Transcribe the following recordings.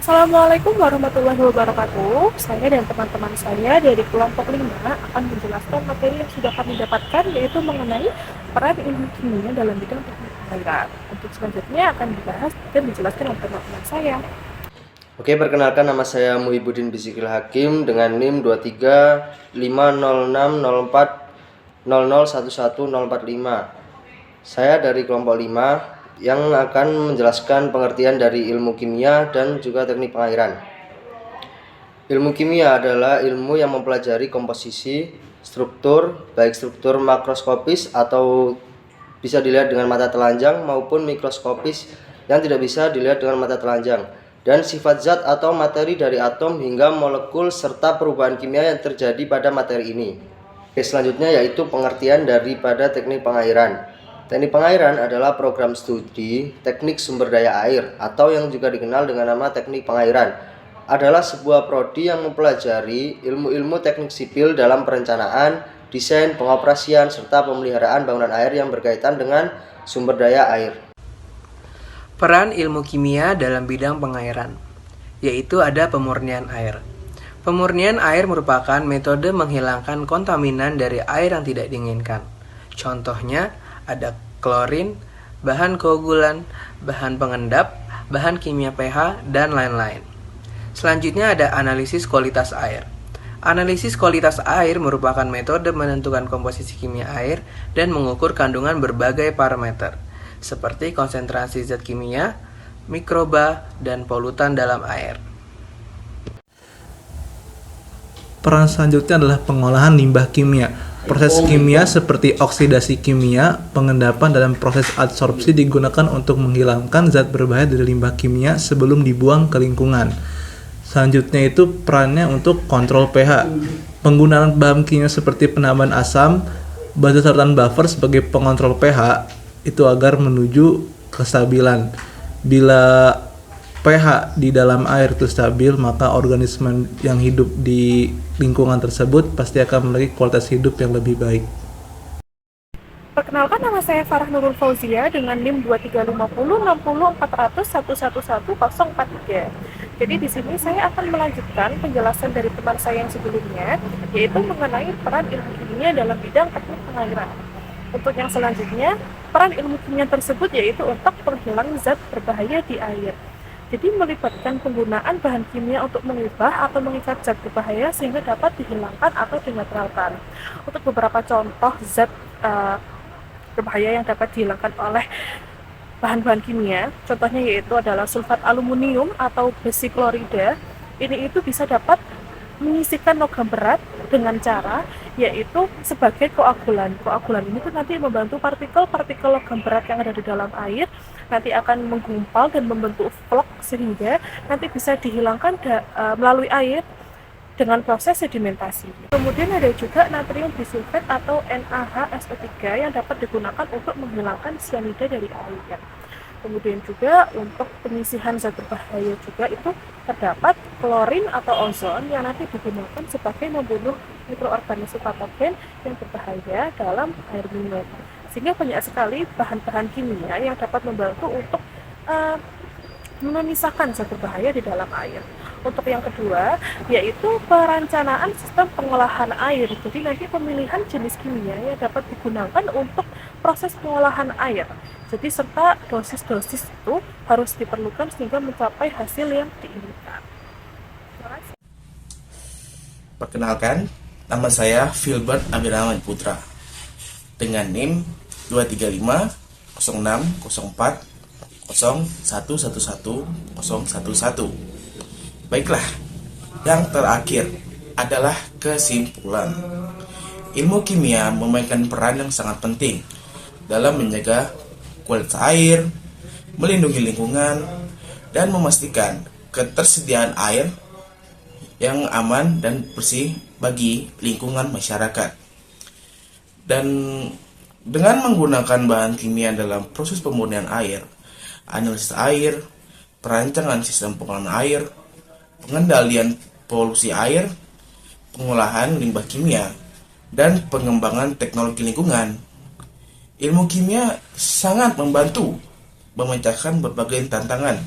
Assalamualaikum warahmatullahi wabarakatuh. Saya dan teman-teman saya dari kelompok 5 akan menjelaskan materi yang sudah kami dapatkan, yaitu mengenai peran ilmu kimia dalam bidang teknik pengairan. Untuk selanjutnya akan dibahas dan dijelaskan oleh teman-teman saya. Oke, perkenalkan nama saya Muhibudin Bisikil Hakim dengan NIM 2350060400110045. Saya dari kelompok 5 yang akan menjelaskan pengertian dari ilmu kimia dan juga teknik pengairan. Ilmu kimia adalah ilmu yang mempelajari komposisi, struktur, baik struktur makroskopis atau bisa dilihat dengan mata telanjang maupun mikroskopis yang tidak bisa dilihat dengan mata telanjang, dan sifat zat atau materi dari atom hingga molekul serta perubahan kimia yang terjadi pada materi ini. Oke, selanjutnya yaitu pengertian daripada teknik pengairan. Teknik pengairan adalah program studi teknik sumber daya air atau yang juga dikenal dengan nama teknik pengairan. Adalah sebuah prodi yang mempelajari ilmu-ilmu teknik sipil dalam perencanaan, desain, pengoperasian, serta pemeliharaan bangunan air yang berkaitan dengan sumber daya air. Peran ilmu kimia dalam bidang pengairan, yaitu ada pemurnian air. Pemurnian air merupakan metode menghilangkan kontaminan dari air yang tidak diinginkan. Contohnya ada klorin, bahan koagulan, bahan pengendap, bahan kimia pH, dan lain-lain. Selanjutnya ada analisis kualitas air. Analisis kualitas air merupakan metode menentukan komposisi kimia air dan mengukur kandungan berbagai parameter, seperti konsentrasi zat kimia, mikroba, dan polutan dalam air. Peran selanjutnya adalah pengolahan limbah kimia. Proses kimia seperti oksidasi kimia, pengendapan, dan proses adsorpsi digunakan untuk menghilangkan zat berbahaya dari limbah kimia sebelum dibuang ke lingkungan. Selanjutnya itu perannya untuk kontrol pH. Penggunaan bahan kimia seperti penambahan asam, basa dan buffer sebagai pengontrol pH itu agar menuju kestabilan. Bila pH di dalam air itu stabil, maka organisme yang hidup di lingkungan tersebut pasti akan memiliki kualitas hidup yang lebih baik. Perkenalkan, nama saya Farah Nurul Fauzia dengan NIM 23506040111043. Jadi di sini saya akan melanjutkan penjelasan dari teman saya yang sebelumnya, yaitu mengenai peran ilmu kimia dalam bidang teknik pengairan. Untuk yang selanjutnya, peran ilmu kimia tersebut yaitu untuk penghilang zat berbahaya di air. Jadi melibatkan penggunaan bahan kimia untuk mengubah atau mengikat zat berbahaya sehingga dapat dihilangkan atau dinetralkan. Untuk beberapa contoh zat berbahaya yang dapat dihilangkan oleh bahan-bahan kimia, contohnya yaitu adalah sulfat aluminium atau besi klorida. Ini itu bisa dapat mengisikan logam berat dengan cara yaitu sebagai koagulan. Koagulan ini tuh nanti membantu partikel-partikel logam berat yang ada di dalam air nanti akan menggumpal dan membentuk vlog sehingga nanti bisa dihilangkan melalui air dengan proses sedimentasi. Kemudian ada juga natrium bisulfat atau NaHSO3 yang dapat digunakan untuk menghilangkan cyanida dari air. Kemudian juga untuk penyisihan zat berbahaya juga itu terdapat klorin atau ozon yang nanti digunakan sebagai membunuh mikroorganisme patogen yang berbahaya dalam air minum. Sehingga banyak sekali bahan-bahan kimia yang dapat membantu untuk memisahkan zat berbahaya di dalam air. Untuk yang kedua, yaitu perencanaan sistem pengolahan air. Jadi nanti pemilihan jenis kimia yang dapat digunakan untuk proses pengolahan air. Jadi serta dosis-dosis itu harus diperlukan sehingga mencapai hasil yang diinginkan. Terima kasih. Perkenalkan, nama saya Filbert Abdurrahman Putra dengan NIM 2350640111011. Baiklah, yang terakhir adalah kesimpulan. Ilmu kimia memainkan peran yang sangat penting dalam menjaga kualitas air, melindungi lingkungan, dan memastikan ketersediaan air yang aman dan bersih bagi lingkungan masyarakat. Dan dengan menggunakan bahan kimia dalam proses pemurnian air, analisis air, perancangan sistem pengolahan air, pengendalian polusi air, pengolahan limbah kimia, dan pengembangan teknologi lingkungan, ilmu kimia sangat membantu memecahkan berbagai tantangan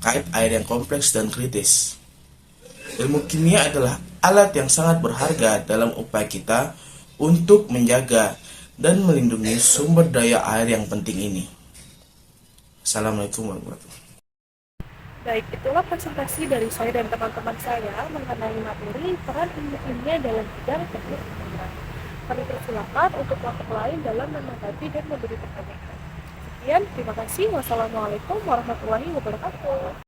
terkait air yang kompleks dan kritis. Ilmu kimia adalah alat yang sangat berharga dalam upaya kita untuk menjaga dan melindungi sumber daya air yang penting ini. Assalamualaikum warahmatullahi wabarakatuh. Baik, itulah presentasi dari saya dan teman-teman saya mengenai materi peran ilmu kimia dalam bidang teknik pengairan. Kami persilakan untuk kelompok lain dalam menanggapi dan memberi pertanyaan. Sekian, terima kasih. Wassalamualaikum warahmatullahi wabarakatuh.